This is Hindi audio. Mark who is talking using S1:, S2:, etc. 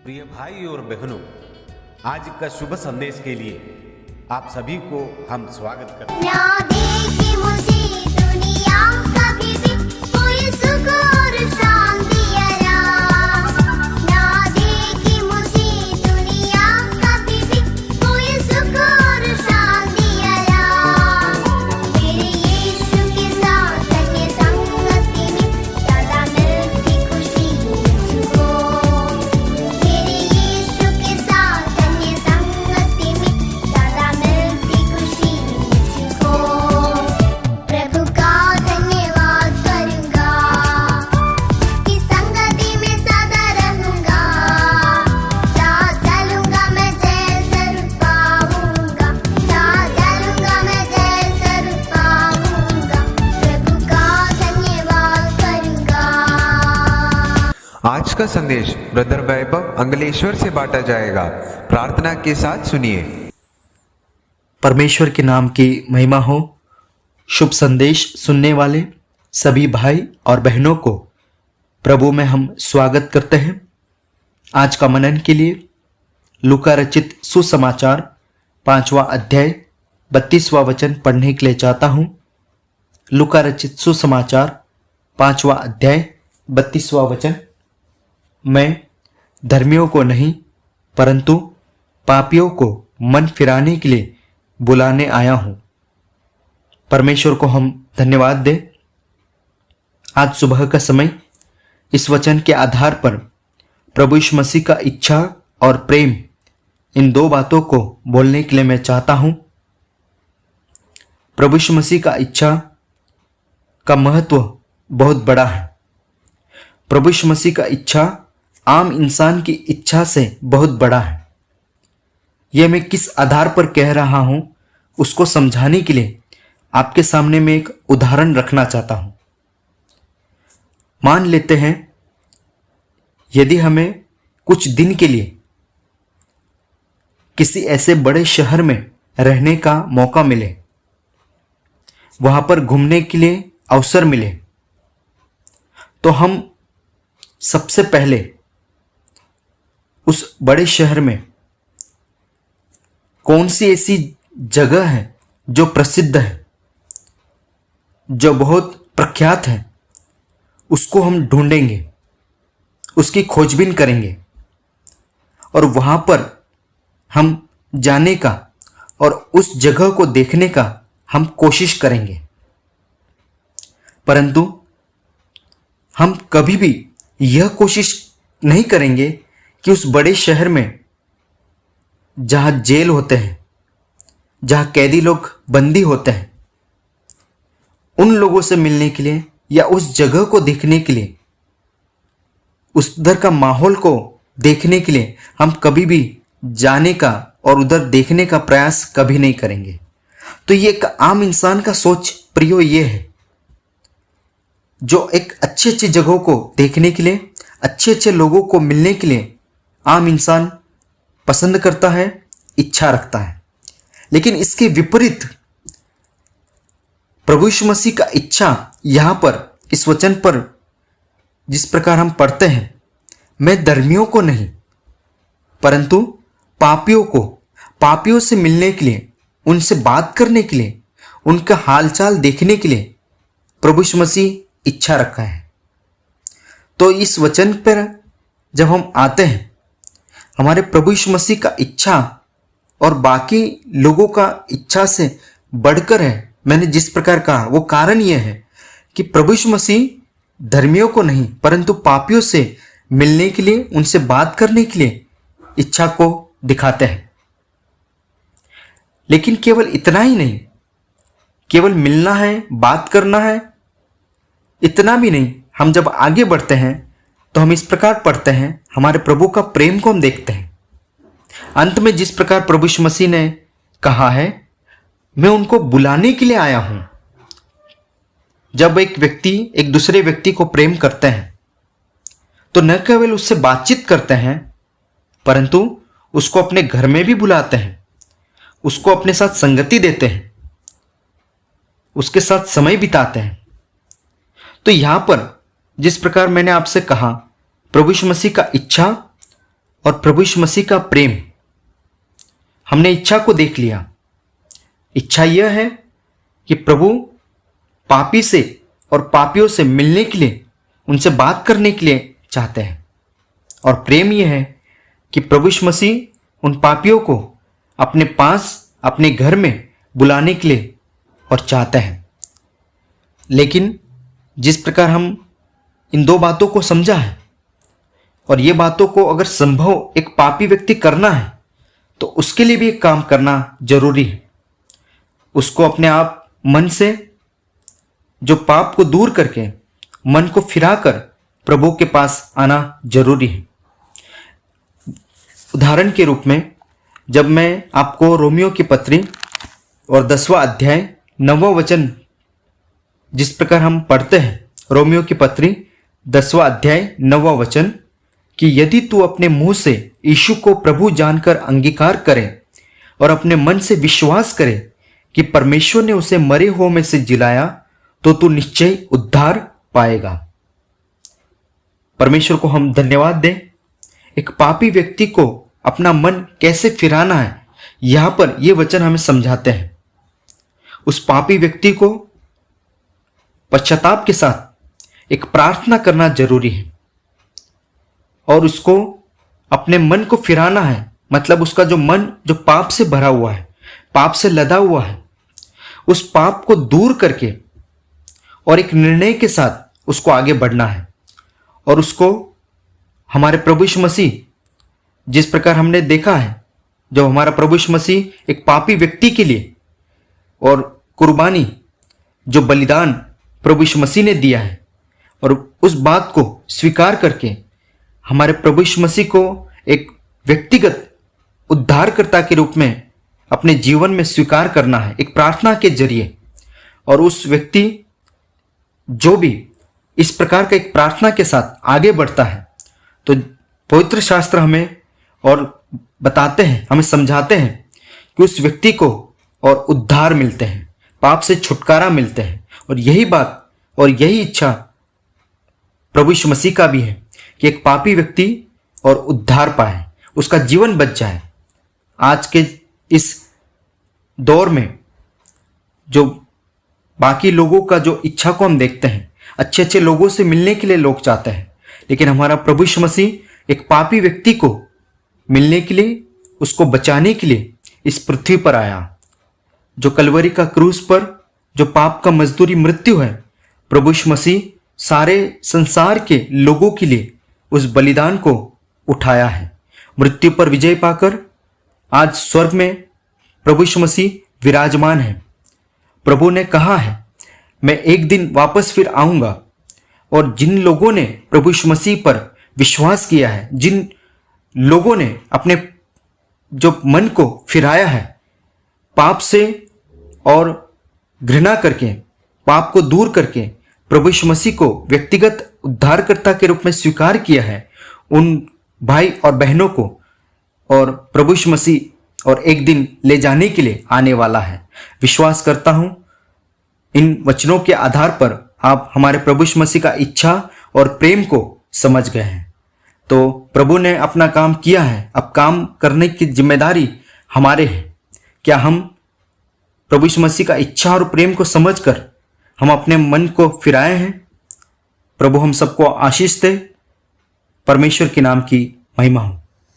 S1: प्रिय भाई और बहनों, आज का शुभ संदेश के लिए आप सभी को हम स्वागत करते हैं।
S2: ना देखी मुझे दुनिया कभी भी कोई सुख और शांति आराम। ना देखी मुझे दुनिया कभी भी कोई सुख और शांति आराम। मेरे यीशु के साथ अन्य संगति में सदा मिलती खुशी मुझको। मेरे यीशु के साथ अन्य संगति में सदा मिलती खुशी मुझको। प्रभु का धन्यवाद करूंगा कि संगति में सदा रहूंगा। साथ चलूंगा मैं जैसे रुत पाऊंगा। साथ चलूंगा मैं जैसे रुत पाऊंगा। प्रभु का धन्यवाद करूंगा।
S3: आज का संदेश ब्रदर वैभव अंगलेश्वर से बांटा जाएगा। प्रार्थना के साथ सुनिए।
S4: परमेश्वर के नाम की महिमा हो। शुभ संदेश सुनने वाले सभी भाई और बहनों को प्रभु में हम स्वागत करते हैं। आज का मनन के लिए लूका रचित सुसमाचार 5वां अध्याय 32वां वचन पढ़ने के लिए चाहता हूं। लूका रचित सुसमाचार 5वां अध्याय 32वां वचन। मैं धर्मियों को नहीं परंतु पापियों को मन फिराने के लिए बुलाने आया हूं। परमेश्वर को हम धन्यवाद दें। आज सुबह का समय इस वचन के आधार पर प्रभु यीशु मसीह का इच्छा और प्रेम, इन दो बातों को बोलने के लिए मैं चाहता हूं। प्रभु यीशु मसीह का इच्छा का महत्व बहुत बड़ा है। प्रभु यीशु मसीह का इच्छा आम इंसान की इच्छा से बहुत बड़ा है। यह मैं किस आधार पर कह रहा हूं उसको समझाने के लिए आपके सामने मैं एक उदाहरण रखना चाहता हूं। मान लेते हैं यदि हमें कुछ दिन के लिए किसी ऐसे बड़े शहर में रहने का मौका मिले, वहां पर घूमने के लिए अवसर मिले, तो हम सबसे पहले उस बड़े शहर में कौन सी ऐसी जगह है जो प्रसिद्ध है, जो बहुत प्रख्यात है, उसको हम ढूंढेंगे, उसकी खोजबीन करेंगे और वहां पर हम जाने का और उस जगह को देखने का हम कोशिश करेंगे। परंतु हम कभी भी यह कोशिश नहीं करेंगे कि उस बड़े शहर में जहां जेल होते हैं, जहां कैदी लोग बंदी होते हैं, उन लोगों से मिलने के लिए या उस जगह को देखने के लिए, उस उधर का माहौल को देखने के लिए हम कभी भी जाने का और उधर देखने का प्रयास कभी नहीं करेंगे। तो ये एक आम इंसान का सोच प्रियो ये है, जो एक अच्छी अच्छी जगहों को देखने के लिए, अच्छे अच्छे लोगों को मिलने के लिए आम इंसान पसंद करता है, इच्छा रखता है। लेकिन इसके विपरीत प्रभु यीशु मसीह का इच्छा यहां पर इस वचन पर जिस प्रकार हम पढ़ते हैं, मैं धर्मियों को नहीं परंतु पापियों से मिलने के लिए, उनसे बात करने के लिए, उनका हालचाल देखने के लिए प्रभु यीशु मसीह इच्छा रखा है। तो इस वचन पर जब हम आते हैं, हमारे प्रभु यीशु मसीह का इच्छा और बाकी लोगों का इच्छा से बढ़कर है। मैंने जिस प्रकार कहा वो कारण यह है कि प्रभु यीशु मसीह धर्मियों को नहीं परंतु पापियों से मिलने के लिए, उनसे बात करने के लिए इच्छा को दिखाते हैं। लेकिन केवल इतना ही नहीं, केवल मिलना है, बात करना है, इतना भी नहीं। हम जब आगे बढ़ते हैं तो हम इस प्रकार पढ़ते हैं, हमारे प्रभु का प्रेम को हम देखते हैं। अंत में जिस प्रकार प्रभु यीशु मसीह ने कहा है, मैं उनको बुलाने के लिए आया हूं। जब एक व्यक्ति एक दूसरे व्यक्ति को प्रेम करते हैं तो न केवल उससे बातचीत करते हैं परंतु उसको अपने घर में भी बुलाते हैं, उसको अपने साथ संगति देते हैं, उसके साथ समय बिताते हैं। तो यहां पर जिस प्रकार मैंने आपसे कहा, प्रभु यीशु मसीह का इच्छा और प्रभु यीशु मसीह का प्रेम। हमने इच्छा को देख लिया। इच्छा यह है कि प्रभु पापी से और पापियों से मिलने के लिए, उनसे बात करने के लिए चाहते हैं। और प्रेम यह है कि प्रभु यीशु मसीह उन पापियों को अपने पास, अपने घर में बुलाने के लिए और चाहते हैं। लेकिन जिस प्रकार हम इन दो बातों को समझा है, और ये बातों को अगर संभव एक पापी व्यक्ति करना है तो उसके लिए भी एक काम करना जरूरी है। उसको अपने आप मन से जो पाप को दूर करके मन को फिराकर प्रभु के पास आना जरूरी है। उदाहरण के रूप में जब मैं आपको रोमियो की पत्री और 10वां अध्याय 9वां वचन जिस प्रकार हम पढ़ते हैं, रोमियो की पत्री 10वां अध्याय 9वां वचन, कि यदि तू अपने मुंह से यीशु को प्रभु जानकर अंगीकार करे और अपने मन से विश्वास करे कि परमेश्वर ने उसे मरे हुओं में से जिलाया, तो तू निश्चय उद्धार पाएगा। परमेश्वर को हम धन्यवाद दें। एक पापी व्यक्ति को अपना मन कैसे फिराना है, यहां पर यह वचन हमें समझाते हैं। उस पापी व्यक्ति को पश्चाताप के साथ एक प्रार्थना करना जरूरी है और उसको अपने मन को फिराना है। मतलब उसका जो मन जो पाप से भरा हुआ है, पाप से लदा हुआ है, उस पाप को दूर करके और एक निर्णय के साथ उसको आगे बढ़ना है। और उसको हमारे प्रभु यीशु मसीह, जिस प्रकार हमने देखा है, जब हमारा प्रभु यीशु मसीह एक पापी व्यक्ति के लिए और कुर्बानी, जो बलिदान प्रभु यीशु मसीह ने दिया है, और उस बात को स्वीकार करके हमारे प्रभु यीशु मसीह को एक व्यक्तिगत उद्धारकर्ता के रूप में अपने जीवन में स्वीकार करना है, एक प्रार्थना के जरिए। और उस व्यक्ति जो भी इस प्रकार का एक प्रार्थना के साथ आगे बढ़ता है, तो पवित्र शास्त्र हमें और बताते हैं, हमें समझाते हैं कि उस व्यक्ति को और उद्धार मिलते हैं, पाप से छुटकारा मिलते हैं। और यही बात और यही इच्छा प्रभु यीशु मसीह का भी है कि एक पापी व्यक्ति और उद्धार पाए, उसका जीवन बच जाए। आज के इस दौर में जो बाकी लोगों का जो इच्छा को हम देखते हैं, अच्छे अच्छे लोगों से मिलने के लिए लोग चाहते हैं, लेकिन हमारा प्रभु यीशु मसीह एक पापी व्यक्ति को मिलने के लिए, उसको बचाने के लिए इस पृथ्वी पर आया। जो कलवरी का क्रूस पर जो पाप का मजदूरी मृत्यु है, प्रभु यीशु मसीह सारे संसार के लोगों के लिए उस बलिदान को उठाया है। मृत्यु पर विजय पाकर आज स्वर्ग में प्रभु यीशु मसीह विराजमान है। प्रभु ने कहा है, मैं एक दिन वापस फिर आऊंगा, और जिन लोगों ने प्रभु यीशु मसीह पर विश्वास किया है, जिन लोगों ने अपने जो मन को फिराया है पाप से और घृणा करके, पाप को दूर करके प्रभु यीशु मसीह को व्यक्तिगत उद्धारकर्ता के रूप में स्वीकार किया है, उन भाई और बहनों को और प्रभु यीशु मसीह और एक दिन ले जाने के लिए आने वाला है। विश्वास करता हूं इन वचनों के आधार पर आप हमारे प्रभु यीशु मसीह का इच्छा और प्रेम को समझ गए हैं। तो प्रभु ने अपना काम किया है, अब काम करने की जिम्मेदारी हमारे है। क्या हम प्रभु यीशु मसीह का इच्छा और प्रेम को समझकर हम अपने मन को फिराए हैं? प्रभु हम सबको आशीष दे। परमेश्वर के नाम की महिमा हो।